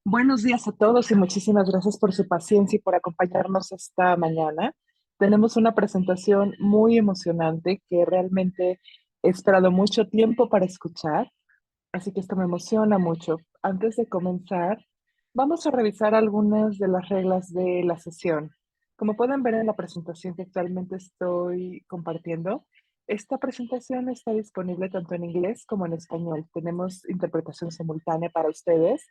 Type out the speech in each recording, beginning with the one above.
Buenos días a todos y muchísimas gracias por su paciencia y por acompañarnos esta mañana. Tenemos una presentación muy emocionante que realmente he esperado mucho tiempo para escuchar, así que esto me emociona mucho. Antes de comenzar, vamos a revisar algunas de las reglas de la sesión. Como pueden ver en la presentación que actualmente estoy compartiendo, esta presentación está disponible tanto en inglés como en español. Tenemos interpretación simultánea para ustedes.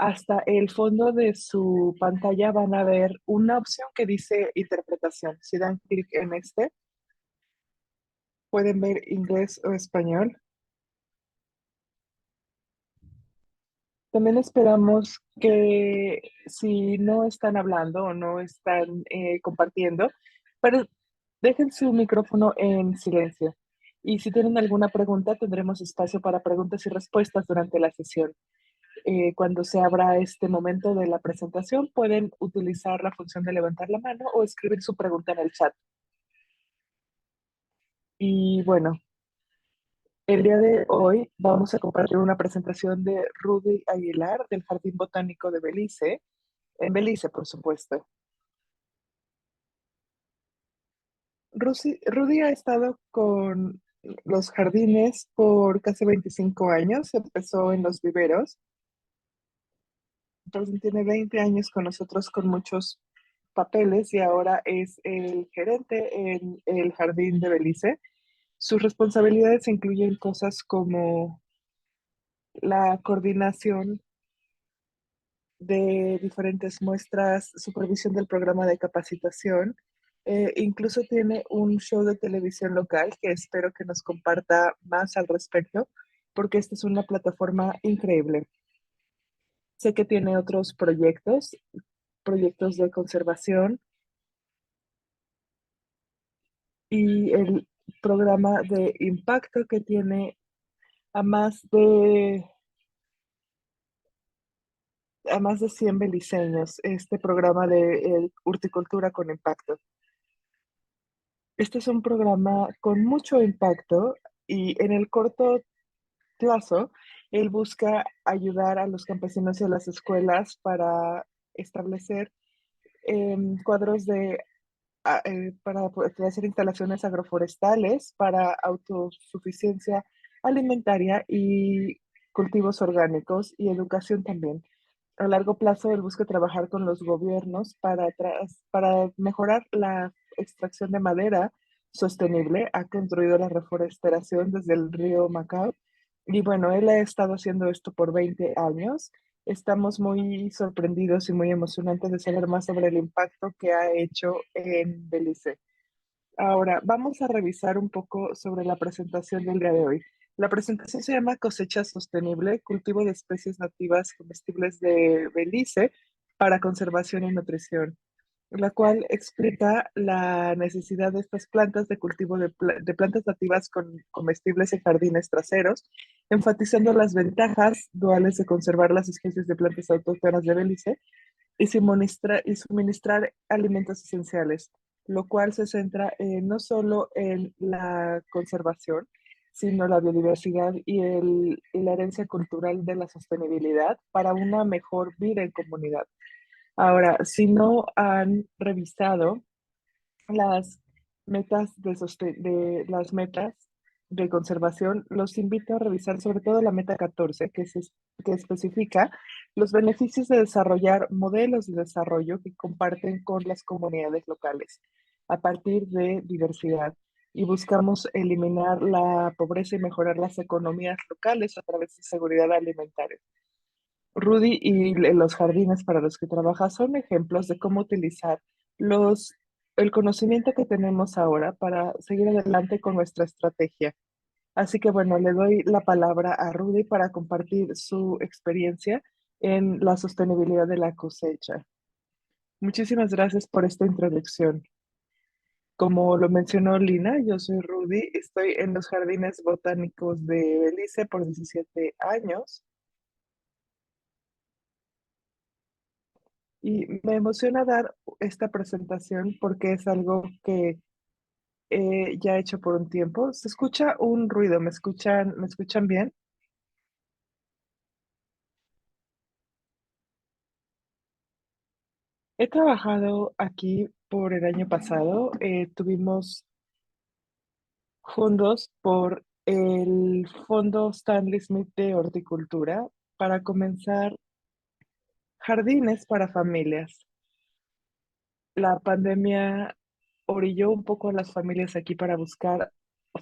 Hasta el fondo de su pantalla van a ver una opción que dice interpretación. Si dan clic en este, pueden ver inglés o español. También esperamos que si no están hablando o no están compartiendo, pero dejen su micrófono en silencio. Y si tienen alguna pregunta, tendremos espacio para preguntas y respuestas durante la sesión. Cuando se abra este momento de la presentación, pueden utilizar la función de levantar la mano o escribir su pregunta en el chat. Y bueno, el día de hoy vamos a compartir una presentación de Rudy Aguilar del Jardín Botánico de Belice, en Belice, por supuesto. Rudy ha estado con los jardines por casi 25 años, empezó en los viveros, entonces tiene 20 años con nosotros con muchos papeles y ahora es el gerente en el Jardín de Belice. Sus responsabilidades incluyen cosas como la coordinación de diferentes muestras, supervisión del programa de capacitación. Incluso tiene un show de televisión local que espero que nos comparta más al respecto, porque esta es una plataforma increíble. Sé que tiene otros proyectos de conservación y el programa de impacto que tiene a más de, a más de 100 beliceños, este programa de horticultura con impacto. Este es un programa con mucho impacto y en el corto plazo, él busca ayudar a los campesinos y a las escuelas para establecer cuadros para hacer instalaciones agroforestales para autosuficiencia alimentaria y cultivos orgánicos y educación también. A largo plazo, él busca trabajar con los gobiernos para mejorar la extracción de madera sostenible. Ha construido la reforestación desde el río Macao. Y bueno, él ha estado haciendo esto por 20 años. Estamos muy sorprendidos y muy emocionantes de saber más sobre el impacto que ha hecho en Belice. Ahora, vamos a revisar un poco sobre la presentación del día de hoy. La presentación se llama Cosecha Sostenible, cultivo de especies nativas comestibles de Belice para conservación y nutrición, la cual explica la necesidad de estas plantas de cultivo de plantas nativas comestibles en jardines traseros, enfatizando las ventajas duales de conservar las especies de plantas autóctonas de Belice y suministrar alimentos esenciales, lo cual se centra no solo en la conservación, sino la biodiversidad y la herencia cultural de la sostenibilidad para una mejor vida en comunidad. Ahora, si no han revisado las las metas de conservación, los invito a revisar sobre todo la meta 14, que especifica los beneficios de desarrollar modelos de desarrollo que comparten con las comunidades locales a partir de diversidad. Y buscamos eliminar la pobreza y mejorar las economías locales a través de seguridad alimentaria. Rudy y los jardines para los que trabaja son ejemplos de cómo utilizar los, el conocimiento que tenemos ahora para seguir adelante con nuestra estrategia. Así que bueno, le doy la palabra a Rudy para compartir su experiencia en la sostenibilidad de la cosecha. Muchísimas gracias por esta introducción. Como lo mencionó Lina, yo soy Rudy, estoy en los jardines botánicos de Belice por 17 años. Y me emociona dar esta presentación porque es algo que ya he hecho por un tiempo. Se escucha un ruido, me escuchan bien? He trabajado aquí por el año pasado. Tuvimos fondos por el Fondo Stanley Smith de Horticultura para comenzar jardines para familias. La pandemia orilló un poco a las familias aquí para buscar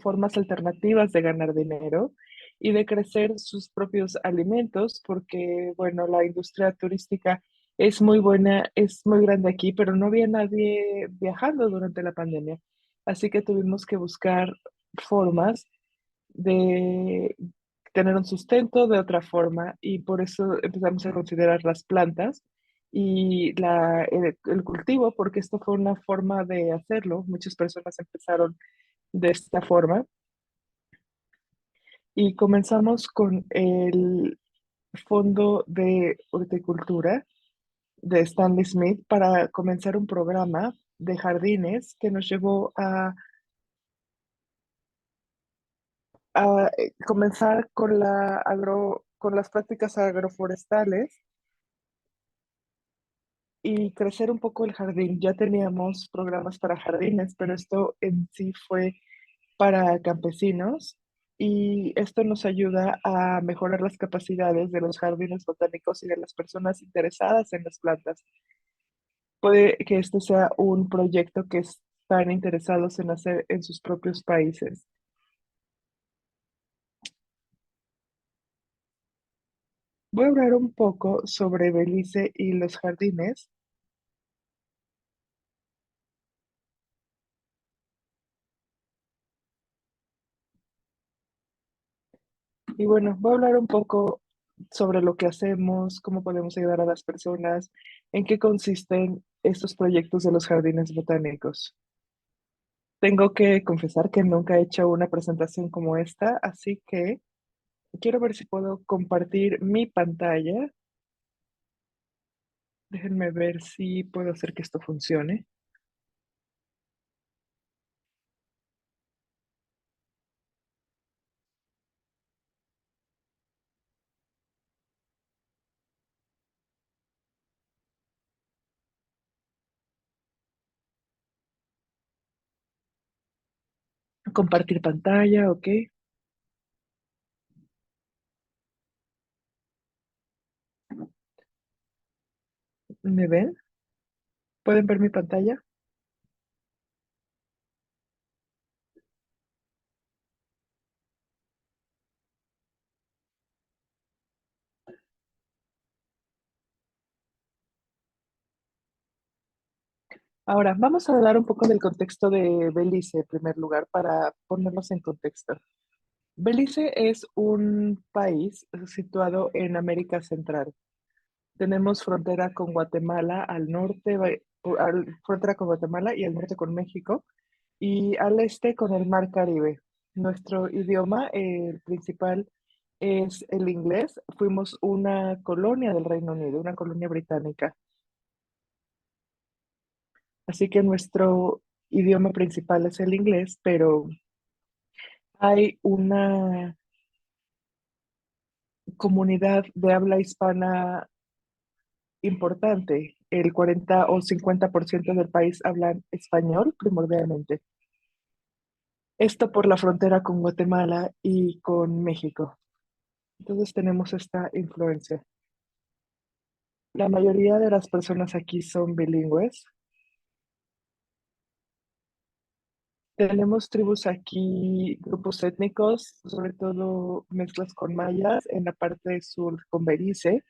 formas alternativas de ganar dinero y de crecer sus propios alimentos, porque, bueno, la industria turística es muy buena, es muy grande aquí, pero no había nadie viajando durante la pandemia. Así que tuvimos que buscar formas de tener un sustento de otra forma y por eso empezamos a considerar las plantas y el cultivo, porque esto fue una forma de hacerlo. Muchas personas empezaron de esta forma y comenzamos con el Fondo de Horticultura de Stanley Smith para comenzar un programa de jardines que nos llevó a comenzar con con las prácticas agroforestales y crecer un poco el jardín. Ya teníamos programas para jardines, pero esto en sí fue para campesinos y esto nos ayuda a mejorar las capacidades de los jardines botánicos y de las personas interesadas en las plantas. Puede que este sea un proyecto que están interesados en hacer en sus propios países. Voy a hablar un poco sobre Belice y los jardines. Y bueno, voy a hablar un poco sobre lo que hacemos, cómo podemos ayudar a las personas, en qué consisten estos proyectos de los jardines botánicos. Tengo que confesar que nunca he hecho una presentación como esta, así que quiero ver si puedo compartir mi pantalla. Déjenme ver si puedo hacer que esto funcione. Compartir pantalla, ¿ok? ¿Me ven? ¿Pueden ver mi pantalla? Ahora, vamos a hablar un poco del contexto de Belice, en primer lugar, para ponernos en contexto. Belice es un país situado en América Central. Tenemos frontera con Guatemala al norte, frontera con Guatemala y al norte con México, y al este con el Mar Caribe. Nuestro idioma principal es el inglés. Fuimos una colonia del Reino Unido, una colonia británica. Así que nuestro idioma principal es el inglés, pero hay una comunidad de habla hispana importante. El 40 o 50% del país hablan español primordialmente. Esto por la frontera con Guatemala y con México. Entonces tenemos esta influencia. La mayoría de las personas aquí son bilingües. Tenemos tribus aquí, grupos étnicos, sobre todo mezclas con mayas en la parte sur con Belice.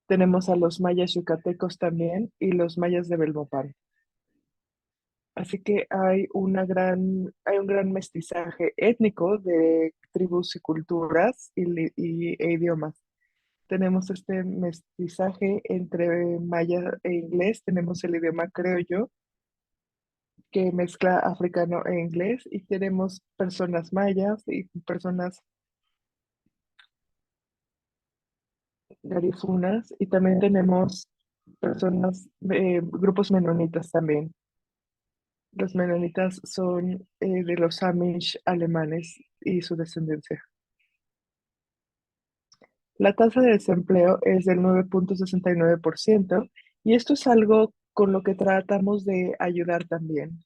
Tenemos a los mayas yucatecos también y los mayas de Belmopan. Así que hay un gran mestizaje étnico de tribus y culturas e idiomas. Tenemos este mestizaje entre maya e inglés. Tenemos el idioma criollo que mezcla africano e inglés y tenemos personas mayas y personas garífunas y también tenemos personas, grupos menonitas también. Los menonitas son de los Amish alemanes y su descendencia. La tasa de desempleo es del 9,69% y esto es algo con lo que tratamos de ayudar también.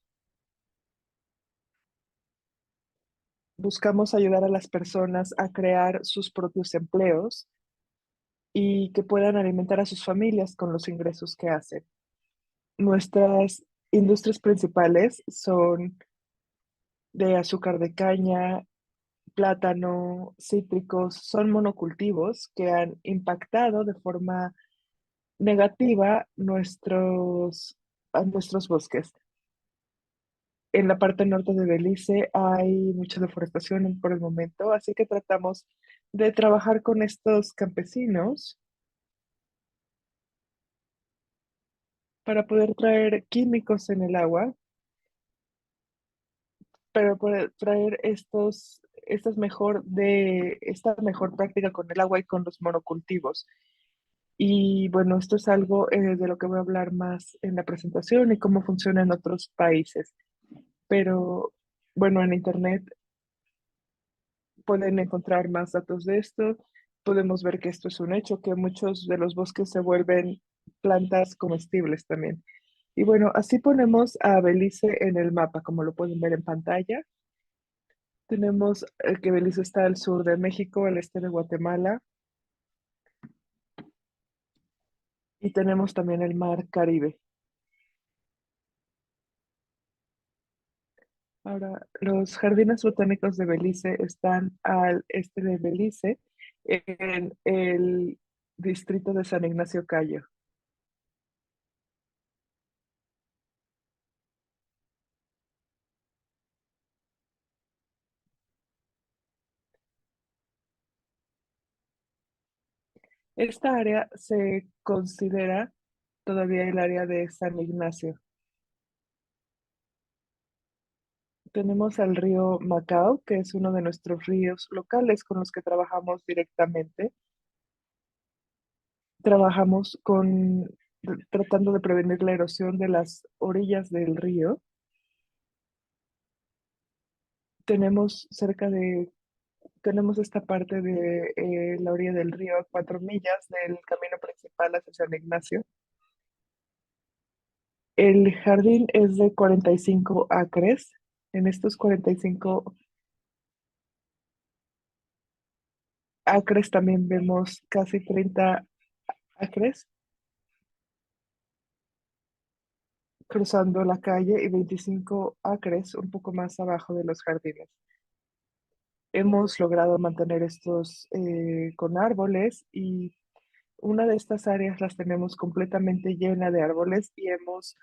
Buscamos ayudar a las personas a crear sus propios empleos y que puedan alimentar a sus familias con los ingresos que hacen. Nuestras industrias principales son de azúcar de caña, plátano, cítricos, son monocultivos que han impactado de forma negativa a nuestros bosques. En la parte norte de Belice hay mucha deforestación por el momento, así que tratamos de trabajar con estos campesinos para poder traer químicos en el agua, para poder traer esta mejor práctica con el agua y con los monocultivos. Y bueno, esto es algo de lo que voy a hablar más en la presentación y cómo funciona en otros países. Pero bueno, en Internet pueden encontrar más datos de esto. Podemos ver que esto es un hecho, que muchos de los bosques se vuelven plantas comestibles también. Y bueno, así ponemos a Belice en el mapa, como lo pueden ver en pantalla. Tenemos que Belice está al sur de México, al este de Guatemala, y tenemos también el mar Caribe. Ahora, los jardines botánicos de Belice están al este de Belice, en el distrito de San Ignacio Cayo. Esta área se considera todavía el área de San Ignacio. Tenemos al río Macao, que es uno de nuestros ríos locales con los que trabajamos directamente. Trabajamos tratando de prevenir la erosión de las orillas del río. Tenemos tenemos esta parte de la orilla del río a 4 millas del camino principal hacia San Ignacio. El jardín es de 45 acres. En estos 45 acres también vemos casi 30 acres cruzando la calle y 25 acres un poco más abajo de los jardines. Hemos logrado mantener estos con árboles y una de estas áreas las tenemos completamente llena de árboles y hemos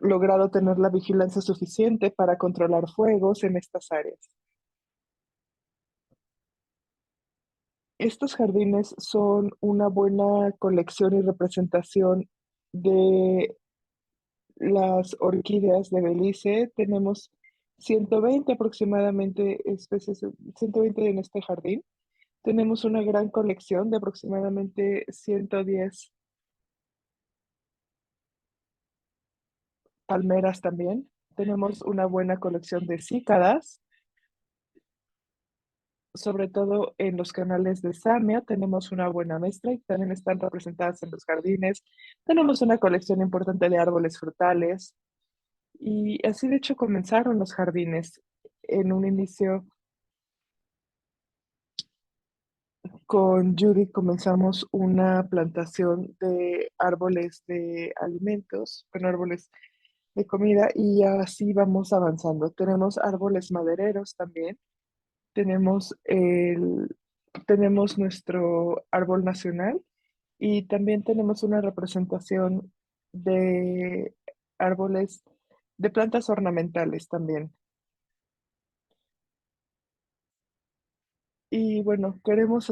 logrado tener la vigilancia suficiente para controlar fuegos en estas áreas. Estos jardines son una buena colección y representación de las orquídeas de Belice. Tenemos 120 aproximadamente especies, 120 en este jardín. Tenemos una gran colección de aproximadamente 110 palmeras también. Tenemos una buena colección de cícadas, sobre todo en los canales de Samia. Tenemos una buena mezcla y también están representadas en los jardines. Tenemos una colección importante de árboles frutales. Y así de hecho comenzaron los jardines. En un inicio con Judy comenzamos una plantación de árboles de alimentos, con árboles de comida y así vamos avanzando. Tenemos árboles madereros también. Tenemos tenemos nuestro árbol nacional y también tenemos una representación de árboles de plantas ornamentales también. Y bueno, queremos,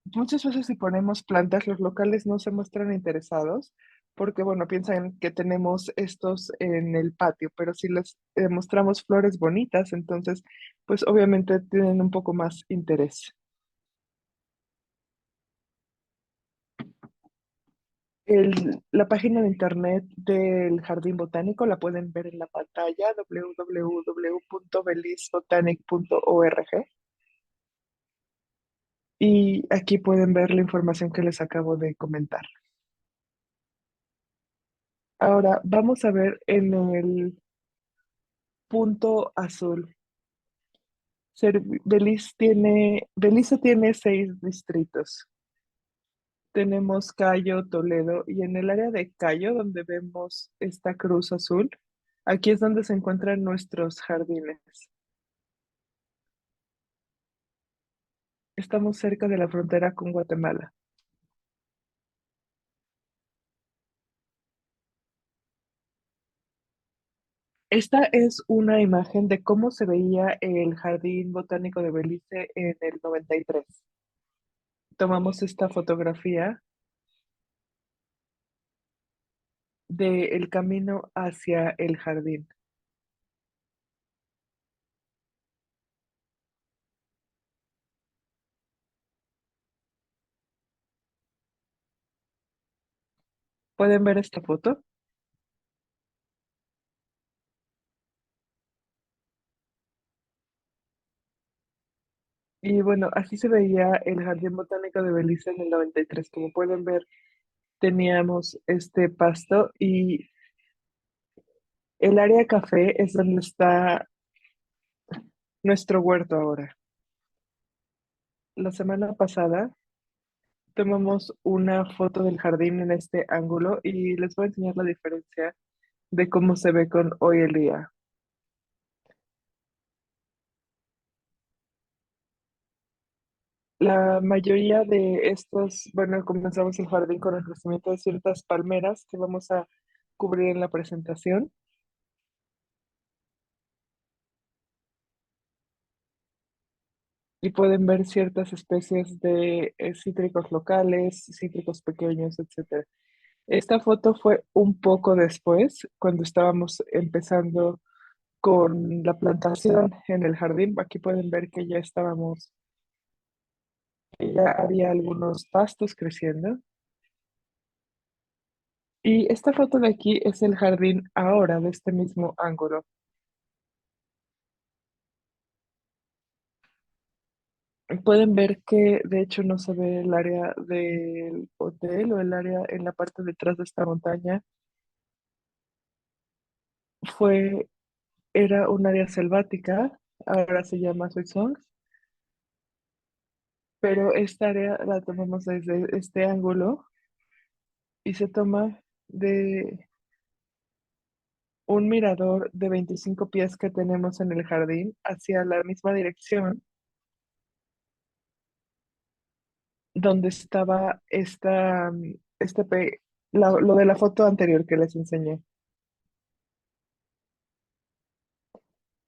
muchas veces si ponemos plantas, los locales no se muestran interesados porque, bueno, piensan que tenemos estos en el patio, pero si les mostramos flores bonitas, entonces, pues obviamente tienen un poco más interés. La página de internet del Jardín Botánico la pueden ver en la pantalla www.belizbotanic.org Y aquí pueden ver la información que les acabo de comentar. Ahora vamos a ver en el punto azul. Belice tiene 6 distritos. Tenemos Cayo, Toledo y en el área de Cayo, donde vemos esta cruz azul, aquí es donde se encuentran nuestros jardines. Estamos cerca de la frontera con Guatemala. Esta es una imagen de cómo se veía el Jardín Botánico de Belice en el 93. Tomamos esta fotografía del camino hacia el jardín. ¿Pueden ver esta foto? Y bueno, así se veía el Jardín Botánico de Belice en el 93. Como pueden ver, teníamos este pasto y el área café es donde está nuestro huerto ahora. La semana pasada tomamos una foto del jardín en este ángulo y les voy a enseñar la diferencia de cómo se ve con hoy el día. La mayoría de estos, bueno, comenzamos el jardín con el crecimiento de ciertas palmeras que vamos a cubrir en la presentación y pueden ver ciertas especies de cítricos locales, cítricos pequeños, etcétera. Esta foto fue un poco después, cuando estábamos empezando con la plantación en el jardín. Aquí pueden ver que ya estábamos, que ya había algunos pastos creciendo. Y esta foto de aquí es el jardín ahora, de este mismo ángulo. Pueden ver que de hecho no se ve el área del hotel o el área en la parte detrás de esta montaña. Fue, era un área selvática, ahora se llama Soissons, pero esta área la tomamos desde este ángulo y se toma de un mirador de 25 pies que tenemos en el jardín hacia la misma dirección donde estaba este, lo de la foto anterior que les enseñé.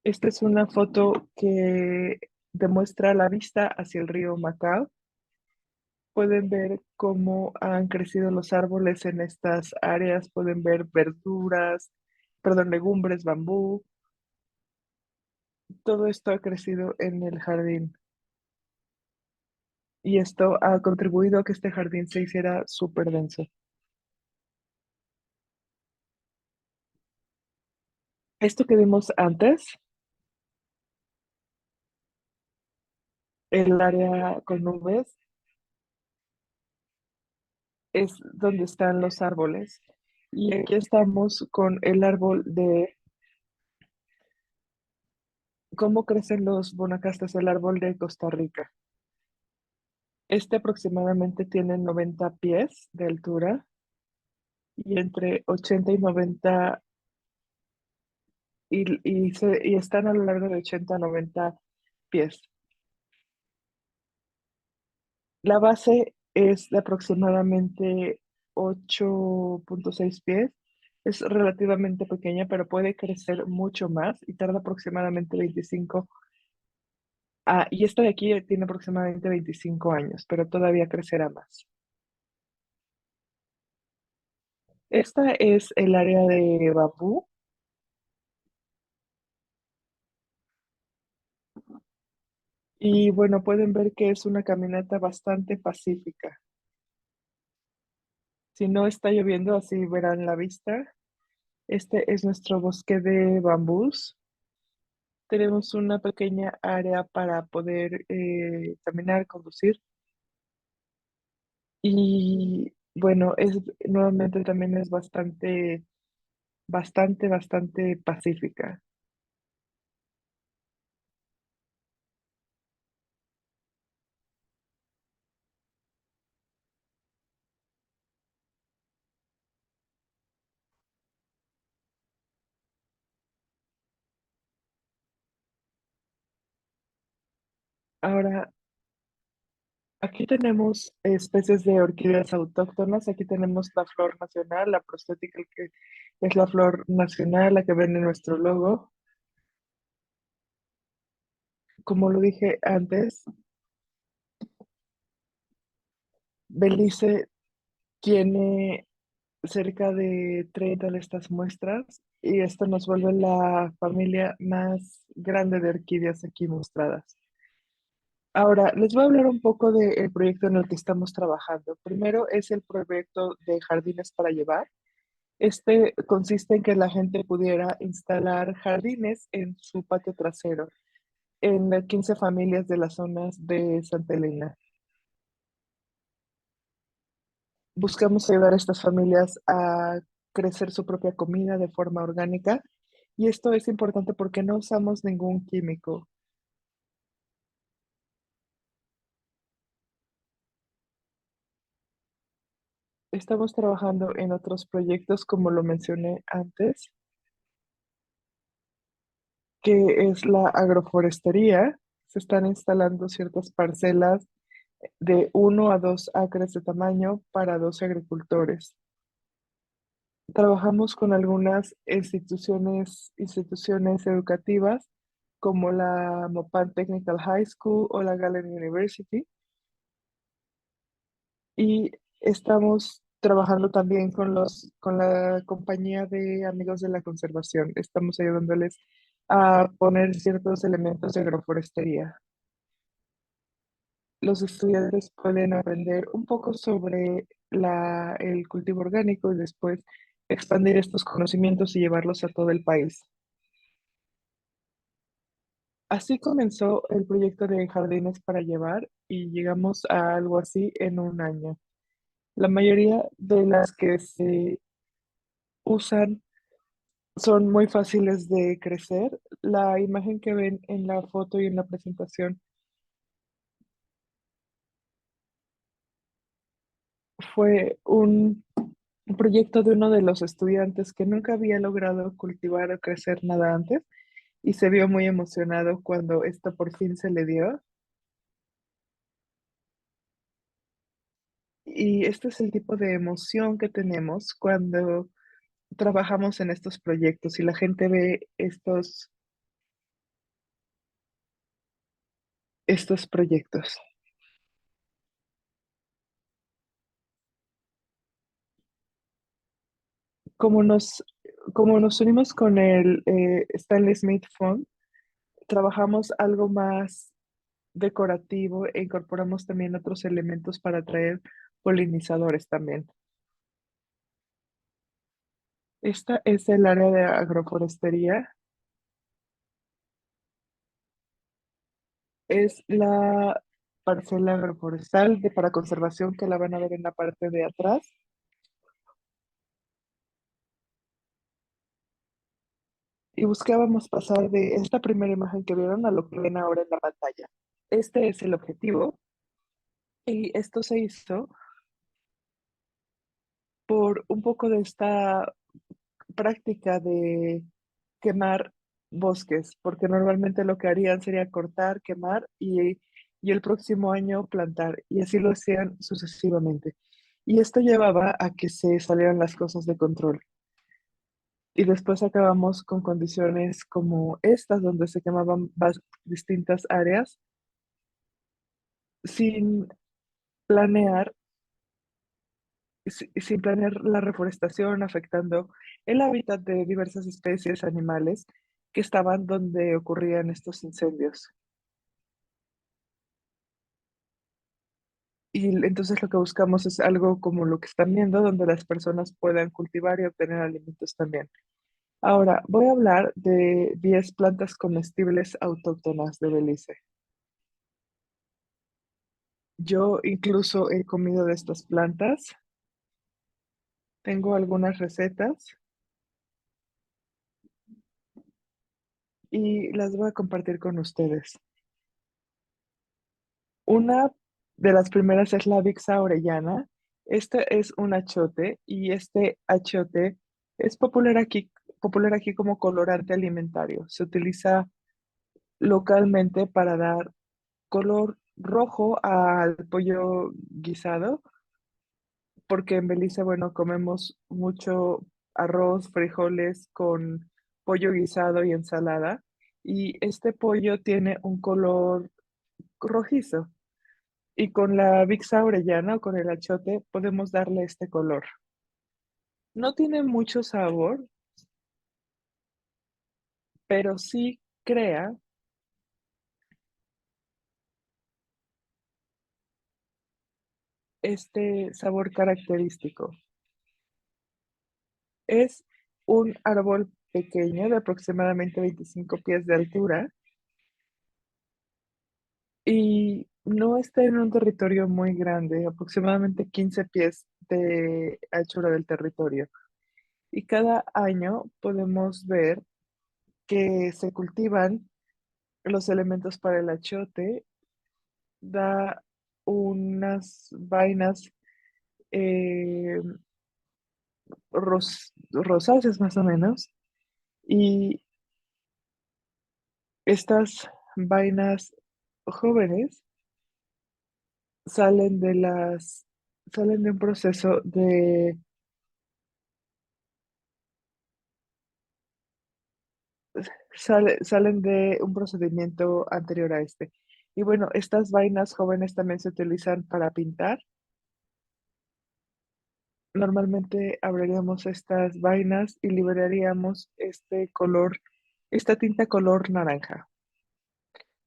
Esta es una foto que demuestra la vista hacia el río Macao. Pueden ver cómo han crecido los árboles en estas áreas, pueden ver verduras, perdón, legumbres, bambú. Todo esto ha crecido en el jardín y esto ha contribuido a que este jardín se hiciera súper denso. Esto que vimos antes, el área con nubes, es donde están los árboles. Y aquí estamos con el árbol de cómo crecen los bonacastas, el árbol de Costa Rica. Este aproximadamente tiene 90 pies de altura y entre 80 y 90 y están a lo largo de 80 a 90 pies. La base es de aproximadamente 8,6 pies. Es relativamente pequeña, pero puede crecer mucho más y tarda aproximadamente 25. Y esta de aquí tiene aproximadamente 25 años, pero todavía crecerá más. Esta es el área de bambú y bueno, pueden ver que es una caminata bastante pacífica. Si no está lloviendo, así verán la vista. Este es nuestro bosque de bambús. Tenemos una pequeña área para poder caminar, conducir. Y bueno, nuevamente también es bastante pacífica. Ahora, aquí tenemos especies de orquídeas autóctonas. Aquí tenemos la flor nacional, la prostética, que es la flor nacional, la que ven en nuestro logo. Como lo dije antes, Belice tiene cerca de 30 de estas muestras y esto nos vuelve la familia más grande de orquídeas aquí mostradas. Ahora, les voy a hablar un poco del proyecto en el que estamos trabajando. Primero es el proyecto de jardines para llevar. Este consiste en que la gente pudiera instalar jardines en su patio trasero en las 15 familias de las zonas de Santa Elena. Buscamos ayudar a estas familias a crecer su propia comida de forma orgánica y esto es importante porque no usamos ningún químico. Estamos trabajando en otros proyectos, como lo mencioné antes, que es la agroforestería. Se están instalando ciertas parcelas de 1 a 2 acres de tamaño para 12 agricultores. Trabajamos con algunas instituciones educativas como la Mopan Technical High School o la Gallaudet University y estamos trabajando también con la compañía de amigos de la conservación. Estamos ayudándoles a poner ciertos elementos de agroforestería. Los estudiantes pueden aprender un poco sobre el cultivo orgánico y después expandir estos conocimientos y llevarlos a todo el país. Así comenzó el proyecto de Jardines para Llevar y llegamos a algo así en un año. La mayoría de las que se usan son muy fáciles de crecer. La imagen que ven en la foto y en la presentación fue un proyecto de uno de los estudiantes que nunca había logrado cultivar o crecer nada antes y se vio muy emocionado cuando esto por fin se le dio. Y este es el tipo de emoción que tenemos cuando trabajamos en estos proyectos y la gente ve estos proyectos. Como nos, como nos unimos con el Stanley Smith Fund, trabajamos algo más decorativo e incorporamos también otros elementos para atraer polinizadores también. Esta es el área de agroforestería. Es la parcela agroforestal para conservación que la van a ver en la parte de atrás. Y buscábamos pasar de esta primera imagen que vieron a lo que ven ahora en la pantalla. Este es el objetivo y esto se hizo por un poco de esta práctica de quemar bosques, porque normalmente lo que harían sería cortar, quemar y el próximo año plantar, y así lo hacían sucesivamente. Y esto llevaba a que se salieran las cosas de control. Y después acabamos con condiciones como estas, donde se quemaban distintas áreas sin planear, sin planear la reforestación, afectando el hábitat de diversas especies animales que estaban donde ocurrían estos incendios. Y entonces lo que buscamos es algo como lo que están viendo, donde las personas puedan cultivar y obtener alimentos también. Ahora, voy a hablar de 10 plantas comestibles autóctonas de Belice. Yo incluso he comido de estas plantas. Tengo algunas recetas y las voy a compartir con ustedes. Una de las primeras es la Vixa orellana. Este es un achote y este achote es popular aquí como colorante alimentario. Se utiliza localmente para dar color rojo al pollo guisado, porque en Belice, bueno, comemos mucho arroz, frijoles con pollo guisado y ensalada, y este pollo tiene un color rojizo. Y con la Vixa orellana o con el achote podemos darle este color. No tiene mucho sabor, pero sí crea este sabor característico. Es un árbol pequeño de aproximadamente 25 pies de altura y no está en un territorio muy grande, aproximadamente 15 pies de anchura del territorio. Y cada año podemos ver que se cultivan los elementos para el achote, da unas vainas eh, rosáceas más o menos, y estas vainas jóvenes salen de las, salen de un proceso salen de un procedimiento anterior a este. Y bueno, estas vainas jóvenes también se utilizan para pintar. Normalmente abriríamos estas vainas y liberaríamos este color, esta tinta color naranja.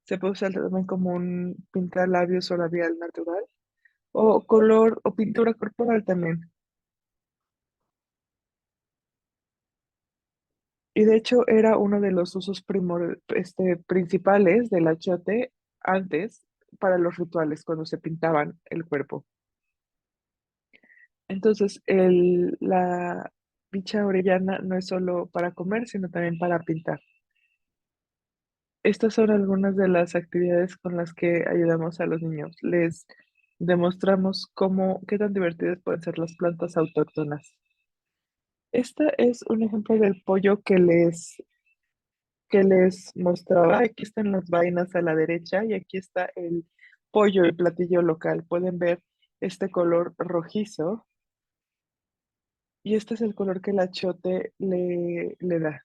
Se puede usar también como un pintar labios o labial natural o color o pintura corporal también. Y de hecho era uno de los usos principales del achiote antes para los rituales, cuando se pintaban el cuerpo. Entonces, la bicha orellana no es solo para comer, sino también para pintar. Estas son algunas de las actividades con las que ayudamos a los niños. Les demostramos qué tan divertidas pueden ser las plantas autóctonas. Este es un ejemplo del pollo que les mostraba. Aquí están las vainas a la derecha y aquí está el pollo, el platillo local. Pueden ver este color rojizo y este es el color que el achote le da.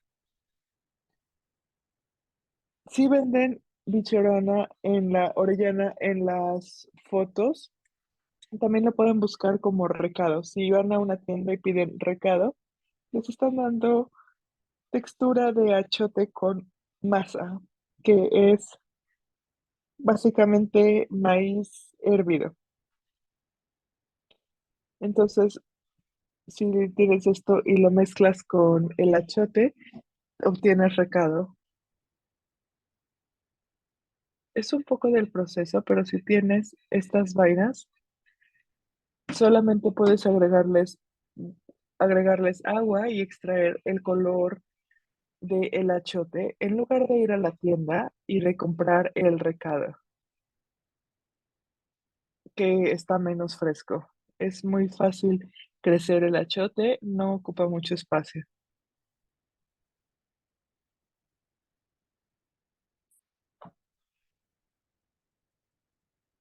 Si venden bichorona en la orellana en las fotos, también lo pueden buscar como recado. Si van a una tienda y piden recado, les están dando textura de achote con masa, que es básicamente maíz hervido. Entonces, si tienes esto y lo mezclas con el achote, obtienes recado. Es un poco del proceso, pero si tienes estas vainas, solamente puedes agregarles agua y extraer el color del achote en lugar de ir a la tienda y de comprar el recado, que está menos fresco. Es muy fácil crecer el achote, no ocupa mucho espacio.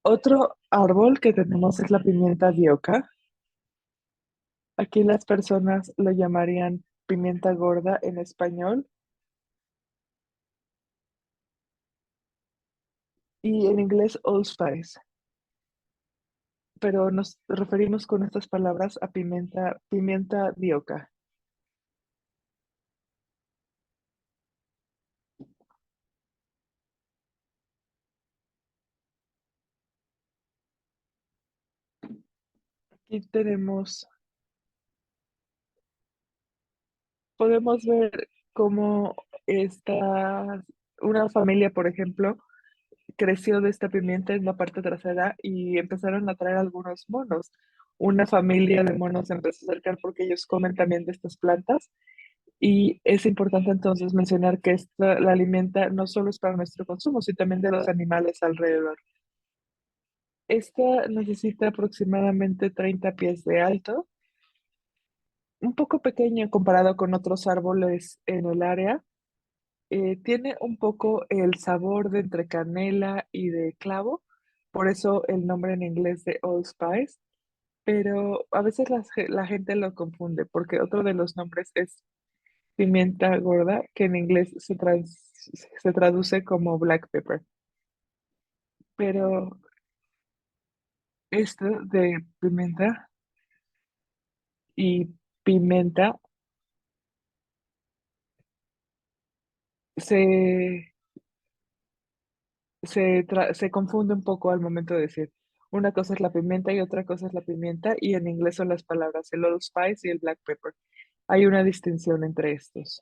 Otro árbol que tenemos es la pimienta dioca. Aquí las personas lo llamarían pimienta gorda en español y en inglés allspice, pero nos referimos con estas palabras a pimienta dioca. Aquí podemos ver cómo está una familia, por ejemplo, creció de esta pimienta en la parte trasera y empezaron a traer algunos monos. Una familia de monos se empezó a acercar porque ellos comen también de estas plantas y es importante entonces mencionar que esta, la alimenta no solo es para nuestro consumo, sino también de los animales alrededor. Esta necesita aproximadamente 30 pies de alto, un poco pequeño comparado con otros árboles en el área. Tiene un poco el sabor de entre canela y de clavo, por eso el nombre en inglés de Allspice, pero a veces la gente lo confunde porque otro de los nombres es pimienta gorda, que en inglés se traduce como black pepper. Pero esto de pimienta y pimenta se, se confunde un poco al momento de decir. Una cosa es la pimienta y otra cosa es la pimienta, y en inglés son las palabras el allspice y el black pepper. Hay una distinción entre estos.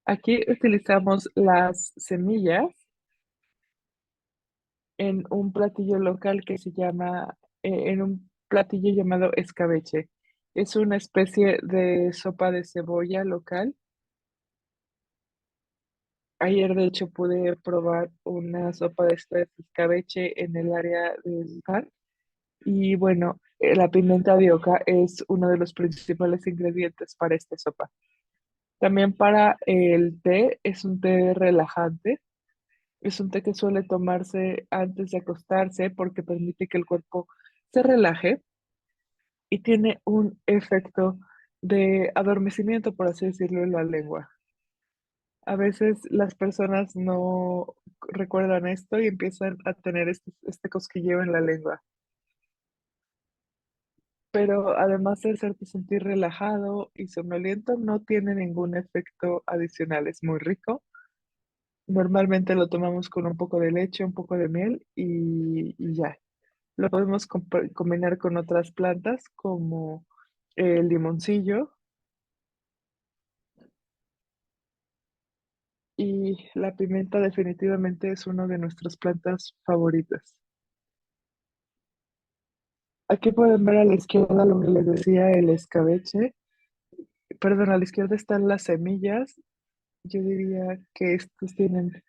Aquí utilizamos las semillas en un platillo local que se llama, en un platillo llamado escabeche. Es una especie de sopa de cebolla local. Ayer, de hecho, pude probar una sopa de esta de escabeche en el área del bar. Y bueno, la pimienta de oca es uno de los principales ingredientes para esta sopa. También para el té, es un té relajante. Es un té que suele tomarse antes de acostarse porque permite que el cuerpo se relaje y tiene un efecto de adormecimiento, por así decirlo, en la lengua. A veces las personas no recuerdan esto y empiezan a tener este cosquilleo en la lengua. Pero además de hacerte sentir relajado y somnoliento, no tiene ningún efecto adicional. Es muy rico. Normalmente lo tomamos con un poco de leche, un poco de miel y ya. Lo podemos combinar con otras plantas como el limoncillo y la pimienta definitivamente es una de nuestras plantas favoritas. Aquí pueden ver a la izquierda lo que les decía el escabeche. Perdón, a la izquierda están las semillas. Yo diría que estos tienen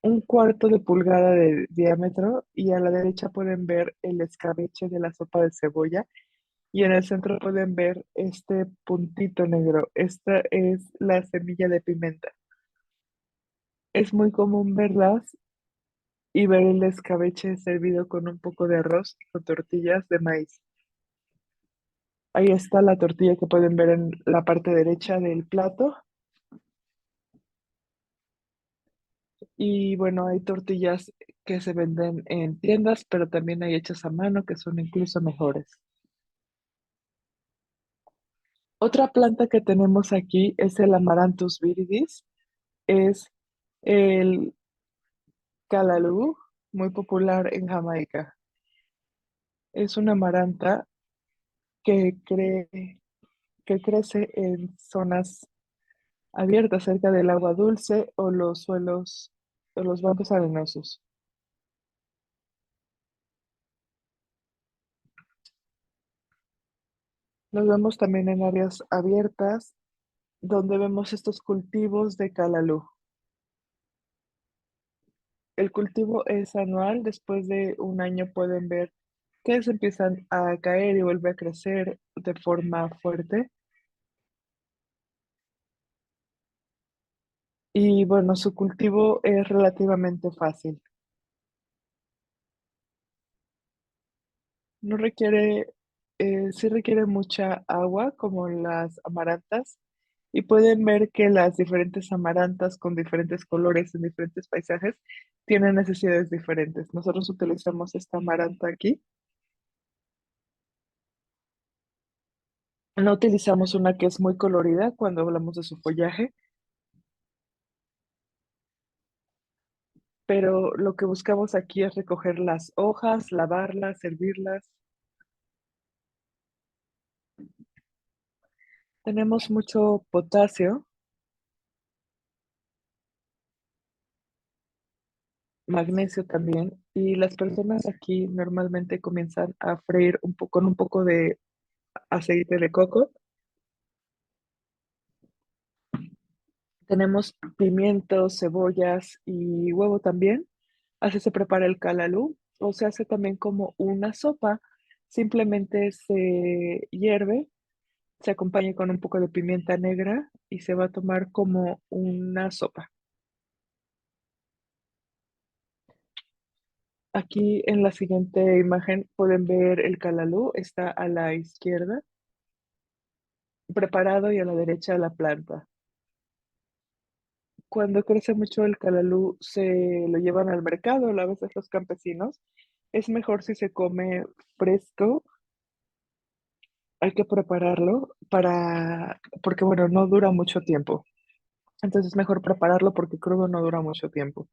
un cuarto de pulgada de diámetro y a la derecha pueden ver el escabeche de la sopa de cebolla y en el centro pueden ver este puntito negro. Esta es la semilla de pimienta. Es muy común verlas y ver el escabeche servido con un poco de arroz y con tortillas de maíz. Ahí está la tortilla que pueden ver en la parte derecha del plato. Y bueno, hay tortillas que se venden en tiendas, pero también hay hechas a mano que son incluso mejores. Otra planta que tenemos aquí es el Amaranthus viridis. Es el calalú, muy popular en Jamaica. Es una amaranta que, que crece en zonas abiertas cerca del agua dulce o los suelos o los bancos arenosos. Nos vemos también en áreas abiertas donde vemos estos cultivos de calalú. El cultivo es anual, después de un año pueden ver que se empiezan a caer y vuelve a crecer de forma fuerte. Y bueno, su cultivo es relativamente fácil. No requiere, sí requiere mucha agua como las amarantas. Y pueden ver que las diferentes amarantas con diferentes colores en diferentes paisajes tienen necesidades diferentes. Nosotros utilizamos esta amaranta aquí. No utilizamos una que es muy colorida cuando hablamos de su follaje, pero lo que buscamos aquí es recoger las hojas, lavarlas, servirlas. Tenemos mucho potasio magnesio también. Y las personas aquí normalmente comienzan a freír con un poco de aceite de coco. Tenemos pimientos, cebollas y huevo también. Así se prepara el calalú o se hace también como una sopa. Simplemente se hierve, se acompaña con un poco de pimienta negra y se va a tomar como una sopa. Aquí en la siguiente imagen pueden ver el calalú, está a la izquierda, preparado y a la derecha la planta. Cuando crece mucho el calalú se lo llevan al mercado, a veces los campesinos. Es mejor si se come fresco, hay que prepararlo porque bueno, no dura mucho tiempo. Entonces es mejor prepararlo porque crudo no dura mucho tiempo.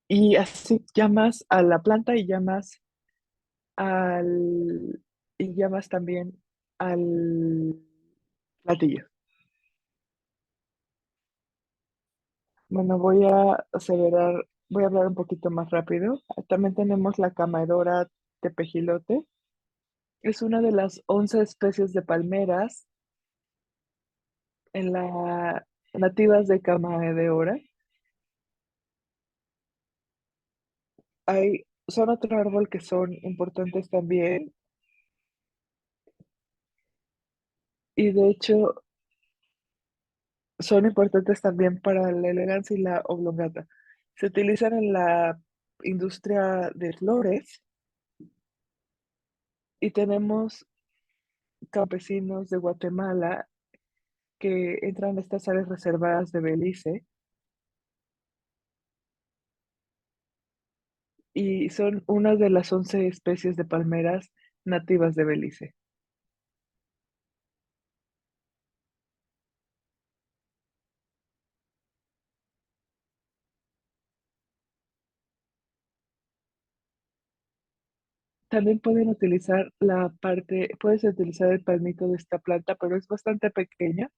Y así llamas a la planta al, y llamas también al platillo. Bueno, voy a hablar un poquito más rápido. También tenemos la camadora tepejilote. Es una de las 11 especies de palmeras en la nativas de Camadeora. Son otro árbol que son importantes también y de hecho son importantes también para la elegancia y la oblongata. Se utilizan en la industria de flores y tenemos campesinos de Guatemala que entran a estas áreas reservadas de Belice y son una de las 11 especies de palmeras nativas de Belice. También puedes utilizar el palmito de esta planta, pero es bastante pequeña,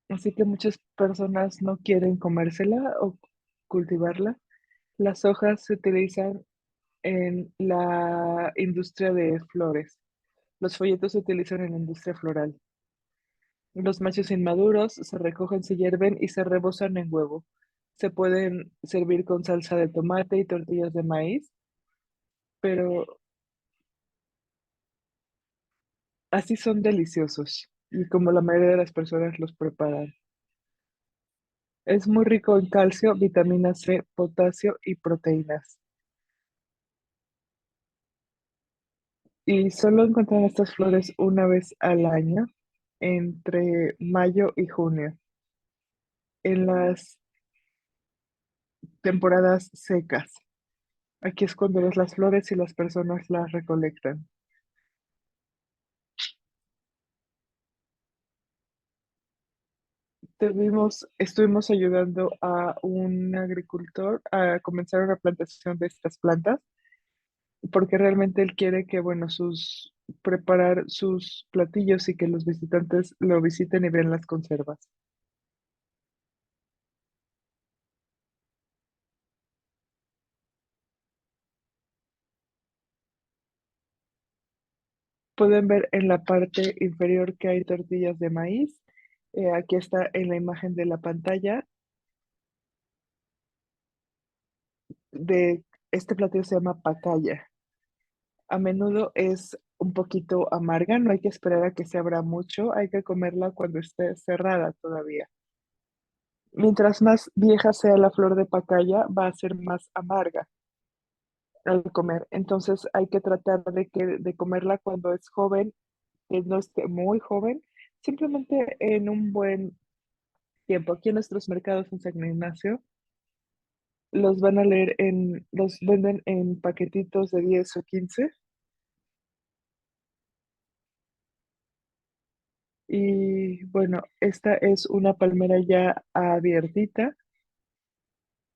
así que muchas personas no quieren comérsela o cultivarla. Las hojas se utilizan en la industria de flores. Los folletos se utilizan en la industria floral. Los machos inmaduros se recogen, se hierven y se rebosan en huevo. Se pueden servir con salsa de tomate y tortillas de maíz, pero así son deliciosos y como la mayoría de las personas los preparan. Es muy rico en calcio, vitamina C, potasio y proteínas. Y solo encuentran estas flores una vez al año, entre mayo y junio, en las temporadas secas. Aquí es cuando ves las flores y las personas las recolectan. Estuvimos ayudando a un agricultor a comenzar una plantación de estas plantas, porque realmente él quiere que, bueno, preparar sus platillos y que los visitantes lo visiten y vean las conservas. Pueden ver en la parte inferior que hay tortillas de maíz. Aquí está en la imagen de la pantalla de este platillo se llama pacaya. A menudo es un poquito amarga, no hay que esperar a que se abra mucho, hay que comerla cuando esté cerrada todavía. Mientras más vieja sea la flor de pacaya, va a ser más amarga al comer. Entonces hay que tratar de comerla cuando es joven, que no esté muy joven, simplemente en un buen tiempo. Aquí en nuestros mercados en San Ignacio los venden en paquetitos de 10 o 15 y bueno, esta es una palmera ya abiertita.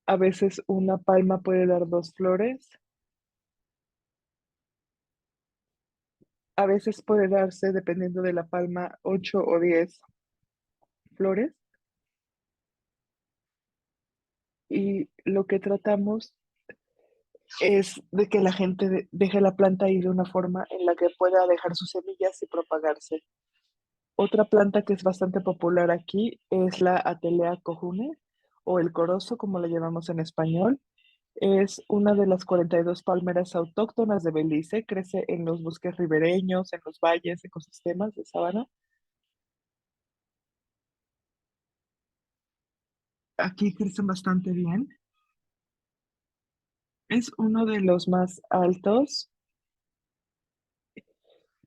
A veces una palma puede dar dos flores, a veces puede darse, dependiendo de la palma, 8 o 10 flores. y lo que tratamos es de que la gente deje la planta ahí de una forma en la que pueda dejar sus semillas y propagarse. Otra planta que es bastante popular aquí es la Atelea cojune o el corozo, como le llamamos en español. Es una de las 42 palmeras autóctonas de Belice, crece en los bosques ribereños, en los valles, ecosistemas de sabana. Aquí crecen bastante bien. Es uno de los más altos,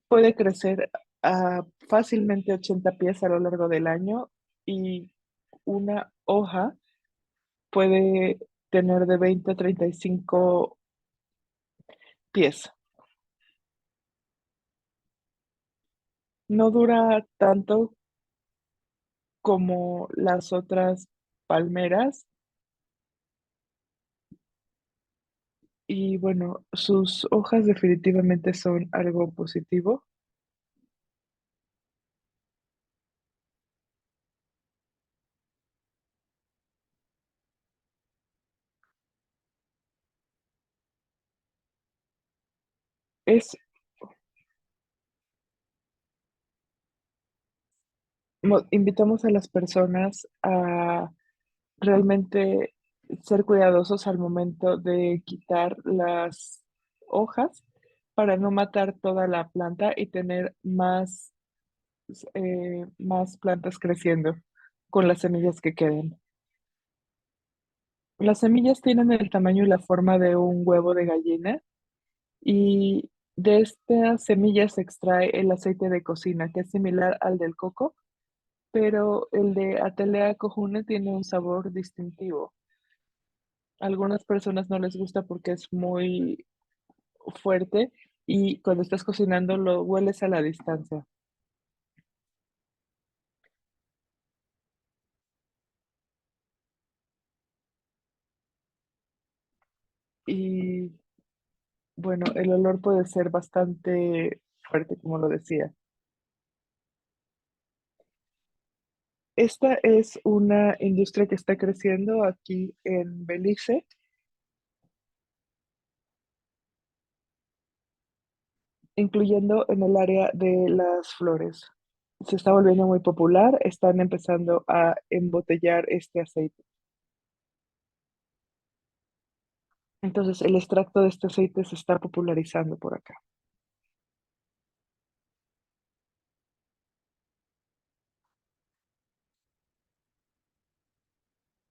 puede crecer a fácilmente 80 pies a lo largo del año y una hoja puede tener de 20 a 35 pies. No dura tanto como las otras palmeras y bueno, sus hojas definitivamente son algo positivo. Es, invitamos a las personas a realmente ser cuidadosos al momento de quitar las hojas para no matar toda la planta y tener más plantas creciendo con las semillas que queden. Las semillas tienen el tamaño y la forma de un huevo de gallina y de estas semillas se extrae el aceite de cocina, que es similar al del coco, pero el de Atelea cojune tiene un sabor distintivo. A algunas personas no les gusta porque es muy fuerte y cuando estás cocinando lo hueles a la distancia. Y bueno, el olor puede ser bastante fuerte, como lo decía. Esta es una industria que está creciendo aquí en Belice, incluyendo en el área de las flores. Se está volviendo muy popular, están empezando a embotellar este aceite. Entonces, el extracto de este aceite se está popularizando por acá.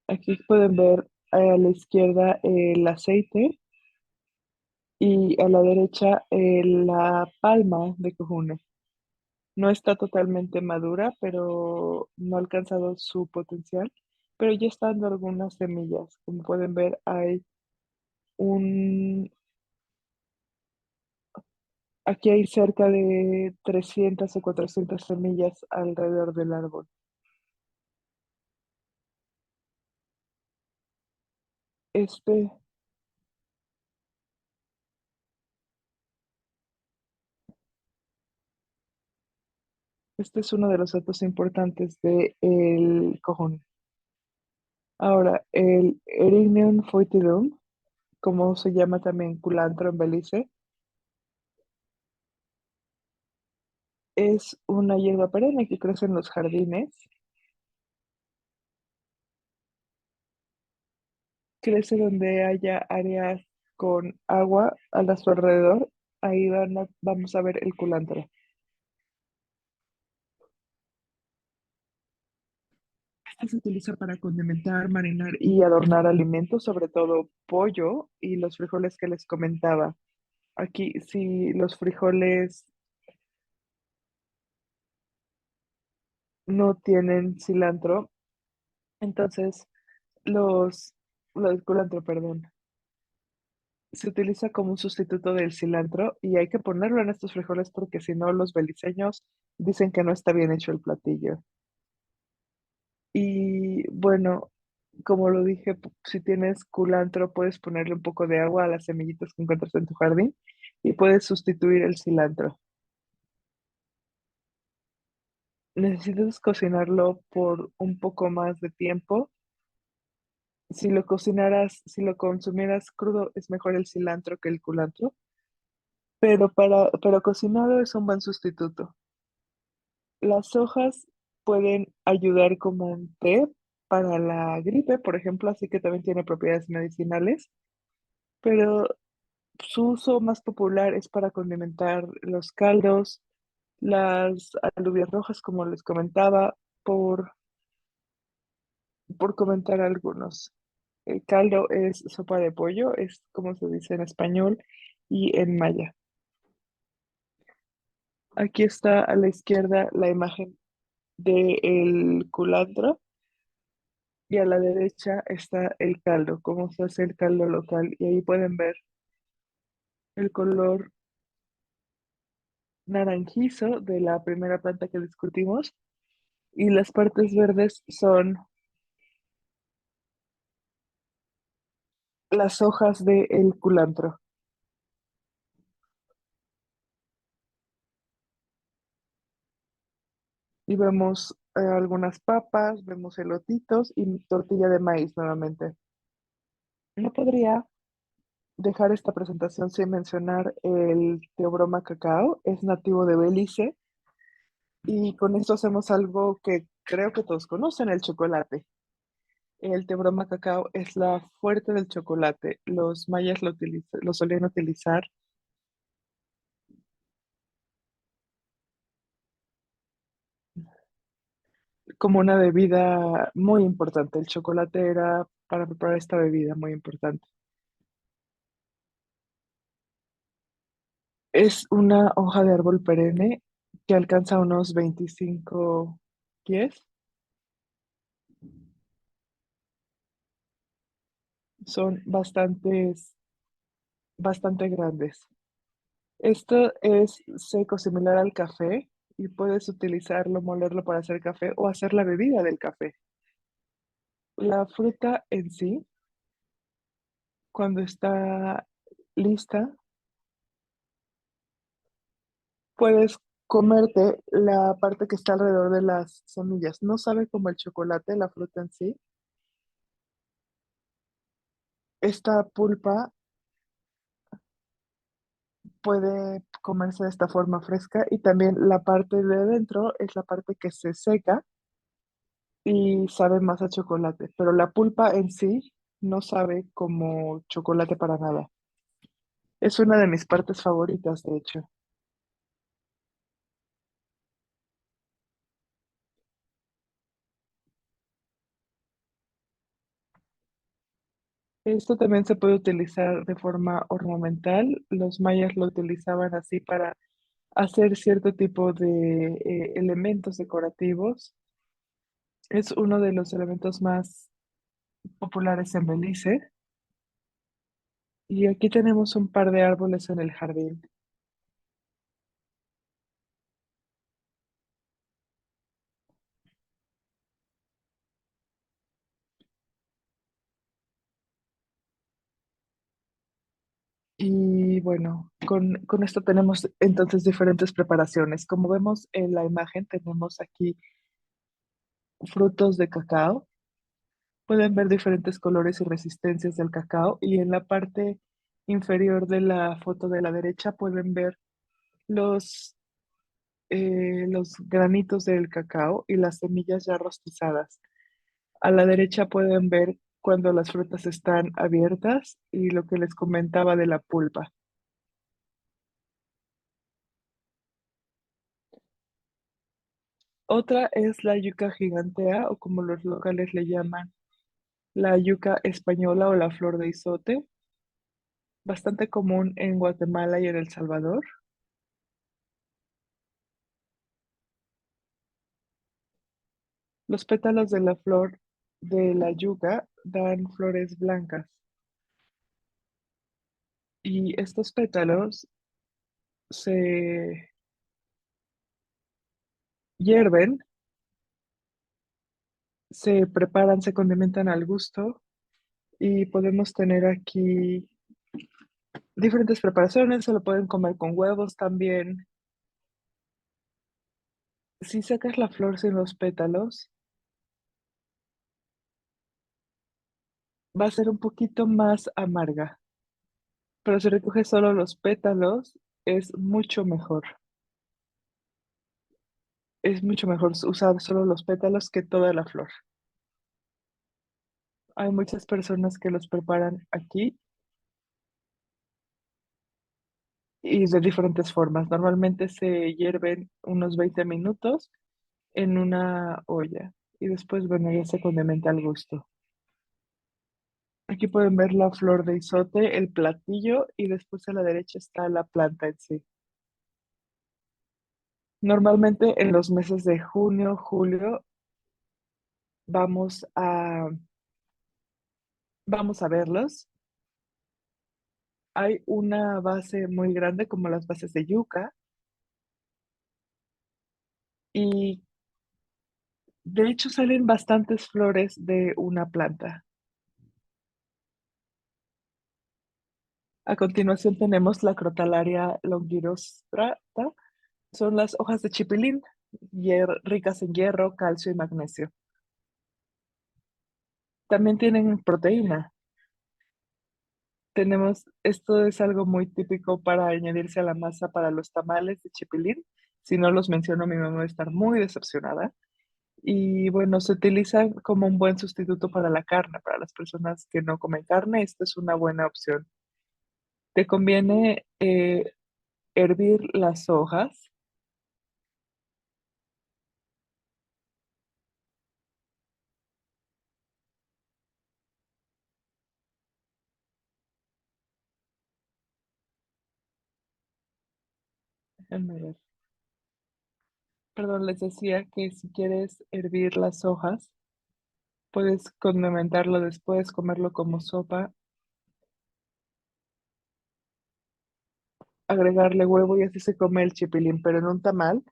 Aquí pueden ver a la izquierda el aceite y a la derecha la palma de cojuna. No está totalmente madura, pero no ha alcanzado su potencial, pero ya están dando algunas semillas. Como pueden ver, hay un, aquí hay cerca de 300 o 400 semillas alrededor del árbol. Este, este es uno de los datos importantes del cojón. Ahora, el Erinium foetidum, como se llama también culantro en Belice, es una hierba perenne que crece en los jardines. Crece donde haya áreas con agua a su alrededor. Ahí vamos a ver el culantro. Este se utiliza para condimentar, marinar y adornar alimentos, sobre todo pollo y los frijoles que les comentaba. Aquí, si los frijoles no tienen cilantro, entonces los, el culantro, perdón, se utiliza como un sustituto del cilantro y hay que ponerlo en estos frijoles porque si no los beliceños dicen que no está bien hecho el platillo. Y bueno, como lo dije, si tienes culantro, puedes ponerle un poco de agua a las semillitas que encuentras en tu jardín y puedes sustituir el cilantro. Necesitas cocinarlo por un poco más de tiempo Si lo consumieras crudo, es mejor el cilantro que el culantro, pero cocinado es un buen sustituto. Las hojas pueden ayudar como un té para la gripe, por ejemplo, así que también tiene propiedades medicinales, pero su uso más popular es para condimentar los caldos, las alubias rojas, como les comentaba, por, por comentar algunos. El caldo es sopa de pollo, es como se dice en español y en maya. Aquí está a la izquierda la imagen del culantro y a la derecha está el caldo, cómo se hace el caldo local. Y ahí pueden ver el color naranjizo de la primera planta que discutimos y las partes verdes son las hojas del culantro. Y vemos algunas papas, vemos elotitos y tortilla de maíz nuevamente. No podría dejar esta presentación sin mencionar el Teobroma cacao, es nativo de Belice y con esto hacemos algo que creo que todos conocen, el chocolate. El Teobroma cacao es la fuerte del chocolate. Los mayas lo solían utilizar como una bebida muy importante. El chocolate era para preparar esta bebida muy importante. Es una hoja de árbol perenne que alcanza unos 25 pies. Son bastante grandes. Esto es seco similar al café y puedes utilizarlo, molerlo para hacer café o hacer la bebida del café. La fruta en sí, cuando está lista, puedes comerte la parte que está alrededor de las semillas. No sabe como el chocolate, la fruta en sí. Esta pulpa puede comerse de esta forma fresca y también la parte de adentro es la parte que se seca y sabe más a chocolate, pero la pulpa en sí no sabe como chocolate para nada. Es una de mis partes favoritas, de hecho. Esto también se puede utilizar de forma ornamental. Los mayas lo utilizaban así para hacer cierto tipo de elementos decorativos. Es uno de los elementos más populares en Belice. Y aquí tenemos un par de árboles en el jardín. Y bueno, con esto tenemos entonces diferentes preparaciones. Como vemos en la imagen, tenemos aquí frutos de cacao. Pueden ver diferentes colores y resistencias del cacao. Y en la parte inferior de la foto de la derecha pueden ver los, los granitos del cacao y las semillas ya rostizadas. A la derecha pueden ver cuando las frutas están abiertas y lo que les comentaba de la pulpa. Otra es la yuca gigantea o como los locales le llaman, la yuca española o la flor de izote, bastante común en Guatemala y en El Salvador. Los pétalos de la flor de la yuca dan flores blancas y estos pétalos se hierven, se preparan, se condimentan al gusto y podemos tener aquí diferentes preparaciones. Se lo pueden comer con huevos también. Si sacas la flor sin los pétalos, va a ser un poquito más amarga, pero si recoges solo los pétalos, es mucho mejor. Es mucho mejor usar solo los pétalos que toda la flor. Hay muchas personas que los preparan aquí y de diferentes formas. Normalmente se hierven unos 20 minutos en una olla y después, bueno, ya se condimenta al gusto. Aquí pueden ver la flor de izote, el platillo y después a la derecha está la planta en sí. Normalmente en los meses de junio, julio, vamos a, vamos a verlos. Hay una base muy grande como las bases de yuca y de hecho salen bastantes flores de una planta. A continuación tenemos la Crotalaria longirostrata. Son las hojas de chipilín, ricas en hierro, calcio y magnesio. También tienen proteína. Esto es algo muy típico para añadirse a la masa para los tamales de chipilín. Si no los menciono, mi mamá va a estar muy decepcionada. Y bueno, se utiliza como un buen sustituto para la carne. Para las personas que no comen carne, esta es una buena opción. Te conviene hervir las hojas. Déjenme ver. Perdón, les decía que si quieres hervir las hojas, puedes condimentarlo después, comerlo como sopa, agregarle huevo y así se come el chipilín. Pero en un tamal,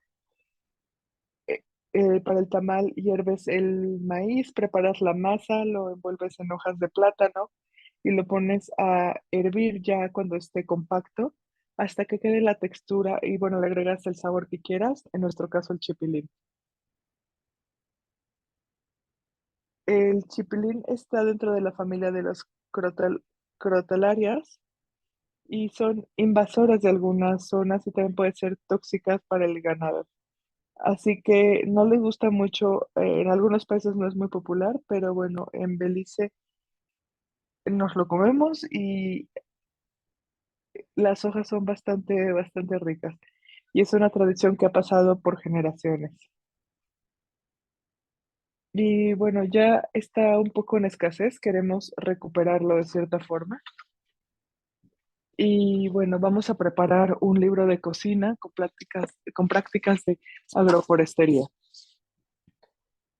eh, para el tamal hierves el maíz, preparas la masa, lo envuelves en hojas de plátano y lo pones a hervir ya cuando esté compacto hasta que quede la textura y bueno, le agregas el sabor que quieras, en nuestro caso el chipilín. El chipilín está dentro de la familia de los crotalarias y son invasoras de algunas zonas y también pueden ser tóxicas para el ganado. Así que no les gusta mucho, en algunos países no es muy popular, pero bueno, en Belice nos lo comemos y las hojas son bastante ricas. Y es una tradición que ha pasado por generaciones. Y bueno, ya está un poco en escasez, queremos recuperarlo de cierta forma. Y bueno, vamos a preparar un libro de cocina con prácticas de agroforestería.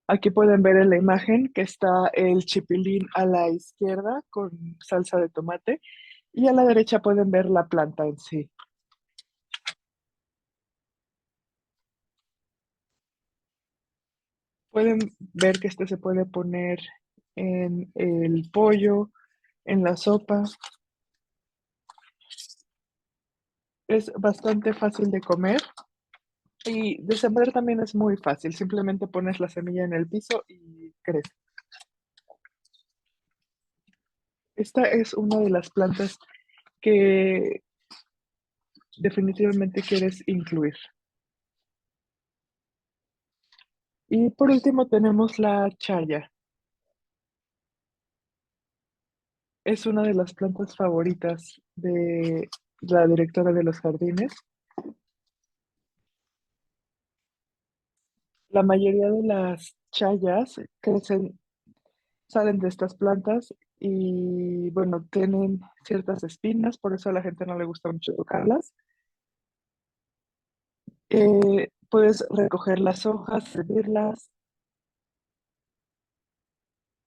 Aquí pueden ver en la imagen que está el chipilín a la izquierda con salsa de tomate y a la derecha pueden ver la planta en sí. Pueden ver que este se puede poner en el pollo, en la sopa. Es bastante fácil de comer y de sembrar también es muy fácil. Simplemente pones la semilla en el piso y crece. Esta es una de las plantas que definitivamente quieres incluir. Y por último tenemos la chaya. Es una de las plantas favoritas de la directora de los jardines. La mayoría de las chayas salen de estas plantas y bueno, tienen ciertas espinas, por eso a la gente no le gusta mucho tocarlas. Puedes recoger las hojas, servirlas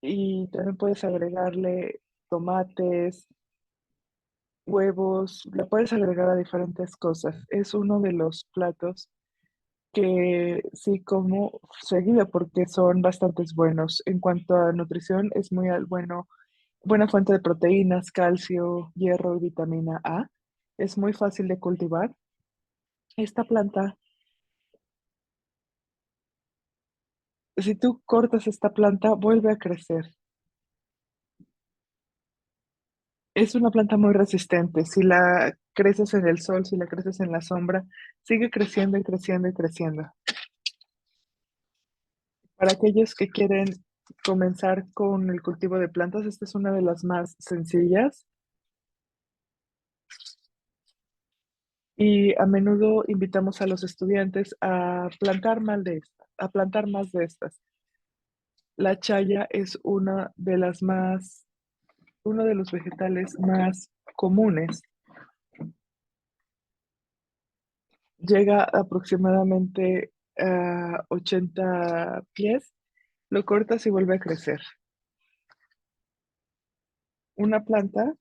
y también puedes agregarle tomates, huevos, le puedes agregar a diferentes cosas. Es uno de los platos que sí como seguido porque son bastantes buenos. En cuanto a nutrición, es buena fuente de proteínas, calcio, hierro y vitamina A. Es muy fácil de cultivar. Esta planta, si tú cortas esta planta, vuelve a crecer. Es una planta muy resistente. Si la creces en el sol, si la creces en la sombra, sigue creciendo y creciendo y creciendo. Para aquellos que quieren comenzar con el cultivo de plantas, esta es una de las más sencillas y a menudo invitamos a los estudiantes a plantar a plantar más de estas. La chaya es uno de los vegetales más comunes. Llega aproximadamente a 80 pies, lo cortas y vuelve a crecer. Una planta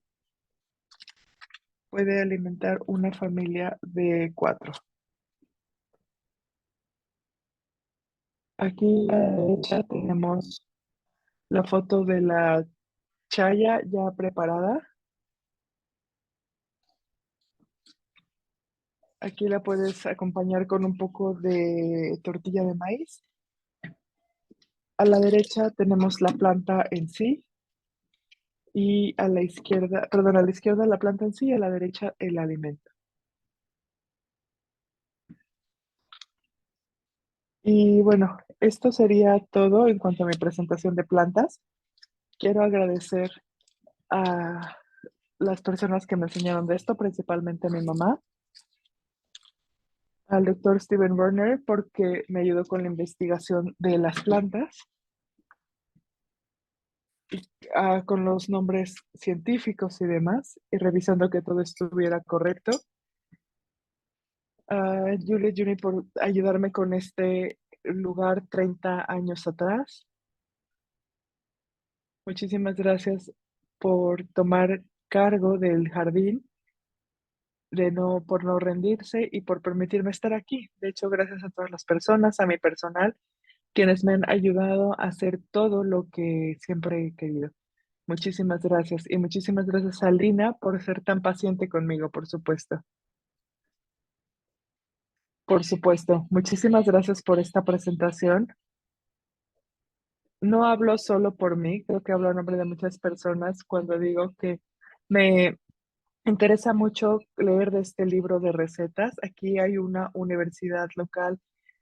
puede alimentar una familia de 4. Aquí a la derecha tenemos la foto de la chaya ya preparada. Aquí la puedes acompañar con un poco de tortilla de maíz. A la derecha tenemos la planta en sí y a la izquierda, perdón, a la izquierda la planta en sí y a la derecha el alimento. Y bueno, esto sería todo en cuanto a mi presentación de plantas. Quiero agradecer a las personas que me enseñaron de esto, principalmente a mi mamá, al doctor Steven Werner, porque me ayudó con la investigación de las plantas, con los nombres científicos y demás, y revisando que todo estuviera correcto. A Julie Juni por ayudarme con este lugar 30 años atrás. Muchísimas gracias por tomar cargo del jardín, por no rendirse y por permitirme estar aquí. De hecho, gracias a todas las personas, a mi personal, quienes me han ayudado a hacer todo lo que siempre he querido. Muchísimas gracias y muchísimas gracias a Lina por ser tan paciente conmigo, por supuesto. Por supuesto. Muchísimas gracias por esta presentación. No hablo solo por mí, creo que hablo a nombre de muchas personas cuando digo que me interesa mucho leer de este libro de recetas. Aquí hay una universidad local,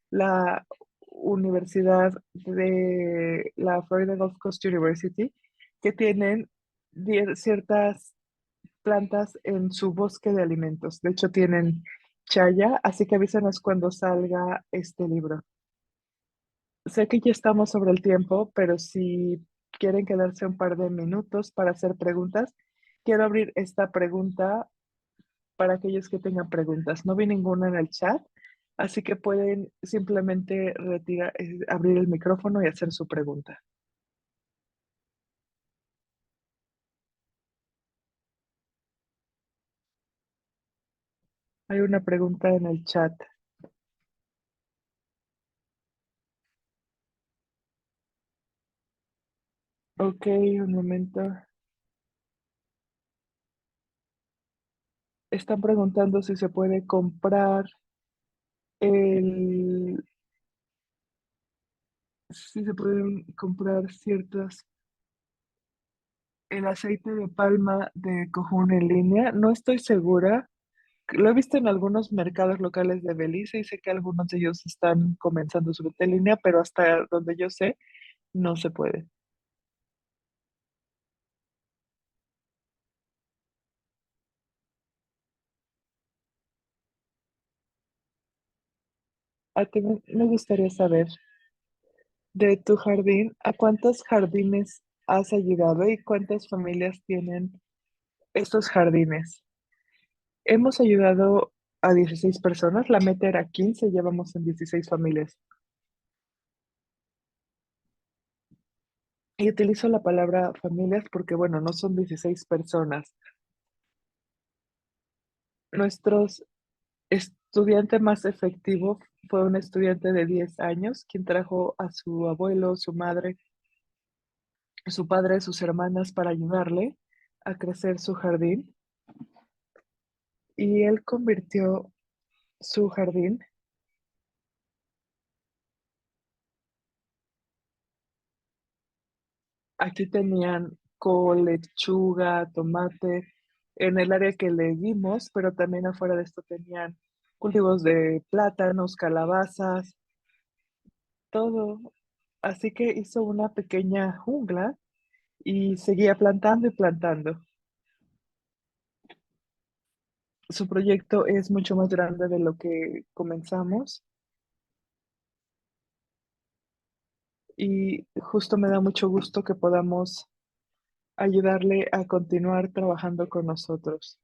la Universidad de la Florida Gulf Coast University, que tienen ciertas plantas en su bosque de alimentos. De hecho, tienen chaya, así que avísanos cuando salga este libro. Sé que ya estamos sobre el tiempo, pero si quieren quedarse un par de minutos para hacer preguntas, quiero abrir esta pregunta para aquellos que tengan preguntas. No vi ninguna en el chat, así que pueden simplemente abrir el micrófono y hacer su pregunta. Hay una pregunta en el chat. Ok, un momento. Están preguntando si se puede comprar el, si se pueden comprar el aceite de palma de cojún en línea. No estoy segura. Lo he visto en algunos mercados locales de Belice y sé que algunos de ellos están comenzando su venta en línea, pero hasta donde yo sé, no se puede. A ti me gustaría saber de tu jardín, ¿a cuántos jardines has ayudado y cuántas familias tienen estos jardines? Hemos ayudado a 16 personas, la meta era 15, llevamos en 16 familias. Y utilizo la palabra familias porque, bueno, no son 16 personas. Nuestros estudiante más efectivo fue un estudiante de 10 años, quien trajo a su abuelo, su madre, su padre, sus hermanas para ayudarle a crecer su jardín. Y él convirtió su jardín. Aquí tenían col, lechuga, tomate, en el área que le dimos, pero también afuera de esto tenían cultivos de plátanos, calabazas, todo. Así que hizo una pequeña jungla y seguía plantando y plantando. Su proyecto es mucho más grande de lo que comenzamos y justo me da mucho gusto que podamos ayudarle a continuar trabajando con nosotros.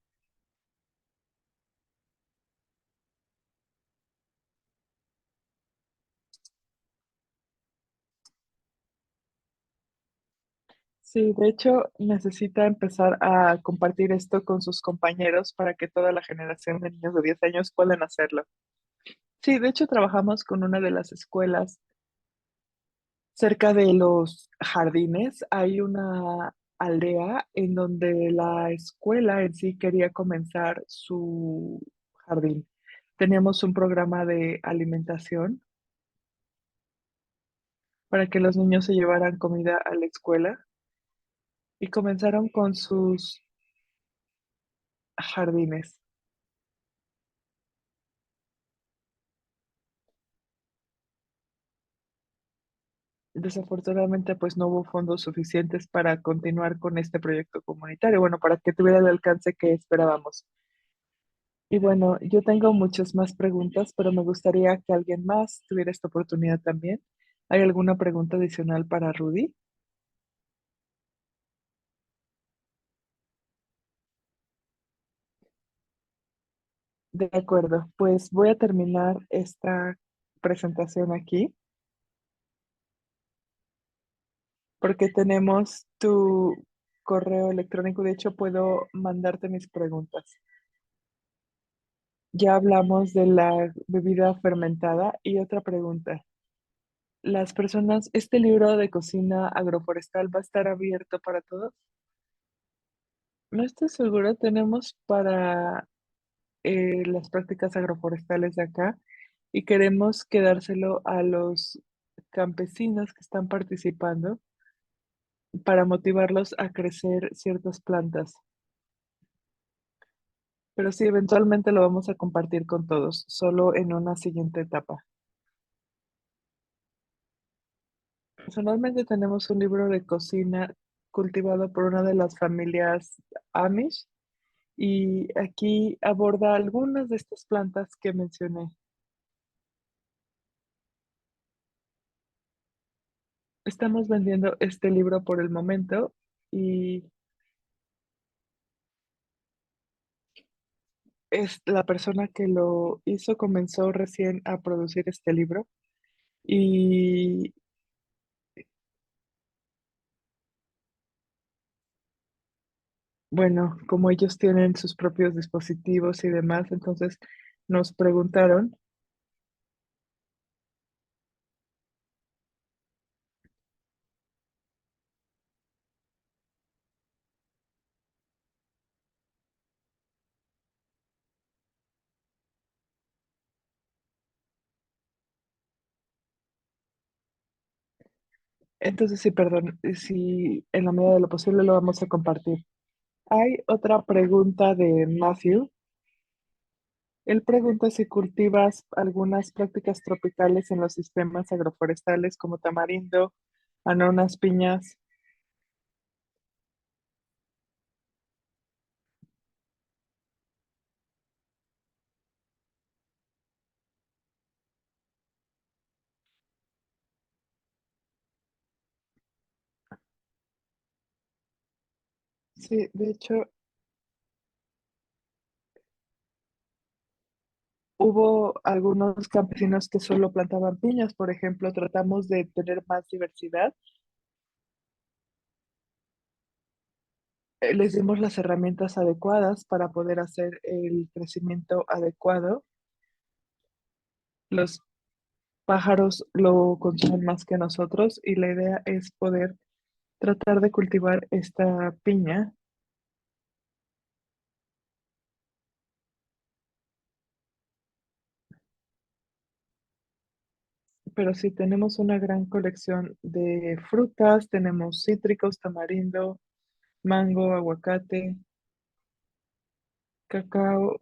Sí, de hecho, necesita empezar a compartir esto con sus compañeros para que toda la generación de niños de 10 años puedan hacerlo. Sí, de hecho, trabajamos con una de las escuelas cerca de los jardines. Hay una aldea en donde la escuela en sí quería comenzar su jardín. Teníamos un programa de alimentación para que los niños se llevaran comida a la escuela y comenzaron con sus jardines. Desafortunadamente, pues no hubo fondos suficientes para continuar con este proyecto comunitario, bueno, para que tuviera el alcance que esperábamos. Y bueno, yo tengo muchas más preguntas, pero me gustaría que alguien más tuviera esta oportunidad también. ¿Hay alguna pregunta adicional para Rudy? De acuerdo, pues voy a terminar esta presentación aquí porque tenemos tu correo electrónico. De hecho, puedo mandarte mis preguntas. Ya hablamos de la bebida fermentada y otra pregunta. Las personas, ¿este libro de cocina agroforestal va a estar abierto para todos? No estoy segura, tenemos para las prácticas agroforestales de acá y queremos quedárselo a los campesinos que están participando para motivarlos a crecer ciertas plantas. Pero sí, eventualmente lo vamos a compartir con todos, solo en una siguiente etapa. Personalmente tenemos un libro de cocina cultivado por una de las familias Amish y aquí aborda algunas de estas plantas que mencioné. Estamos vendiendo este libro por el momento y es la persona que lo hizo comenzó recién a producir este libro y bueno, como ellos tienen sus propios dispositivos y demás, entonces nos preguntaron. Entonces sí, perdón, sí, en la medida de lo posible lo vamos a compartir. Hay otra pregunta de Matthew. Él pregunta si cultivas algunas prácticas tropicales en los sistemas agroforestales como tamarindo, anonas, piñas. Sí, de hecho, hubo algunos campesinos que solo plantaban piñas, por ejemplo, tratamos de tener más diversidad. Les dimos las herramientas adecuadas para poder hacer el crecimiento adecuado. Los pájaros lo consumen más que nosotros y la idea es poder tratar de cultivar esta piña, pero sí tenemos una gran colección de frutas, tenemos cítricos, tamarindo, mango, aguacate, cacao.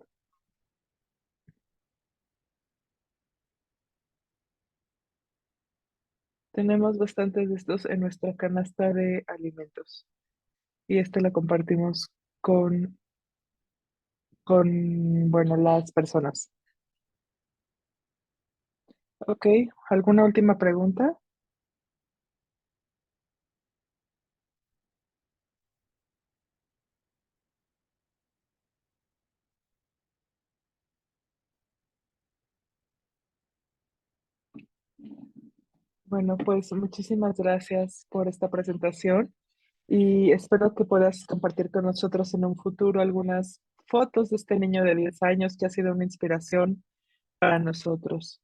Tenemos bastantes de estos en nuestra canasta de alimentos y la compartimos con, bueno, las personas. Ok, ¿alguna última pregunta? Bueno, pues muchísimas gracias por esta presentación y espero que puedas compartir con nosotros en un futuro algunas fotos de este niño de 10 años que ha sido una inspiración para nosotros.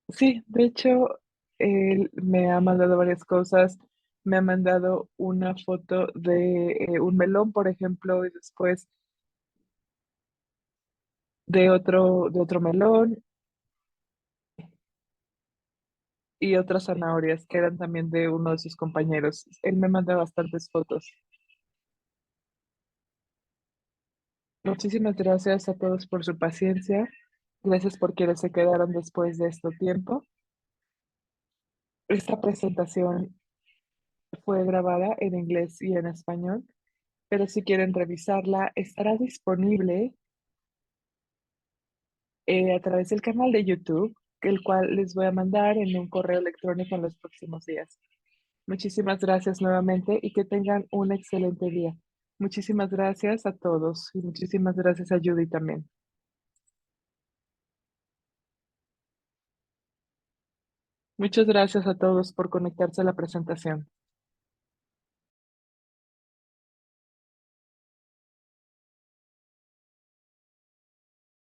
Sí, de hecho, él me ha mandado varias cosas. Me ha mandado una foto de un melón, por ejemplo, y después de otro melón y otras zanahorias que eran también de uno de sus compañeros. Él me manda bastantes fotos. Muchísimas gracias a todos por su paciencia. Gracias por quienes se quedaron después de este tiempo. Esta presentación fue grabada en inglés y en español, pero si quieren revisarla, estará disponible a través del canal de YouTube, el cual les voy a mandar en un correo electrónico en los próximos días. Muchísimas gracias nuevamente y que tengan un excelente día. Muchísimas gracias a todos y muchísimas gracias a Judy también. Muchas gracias a todos por conectarse a la presentación.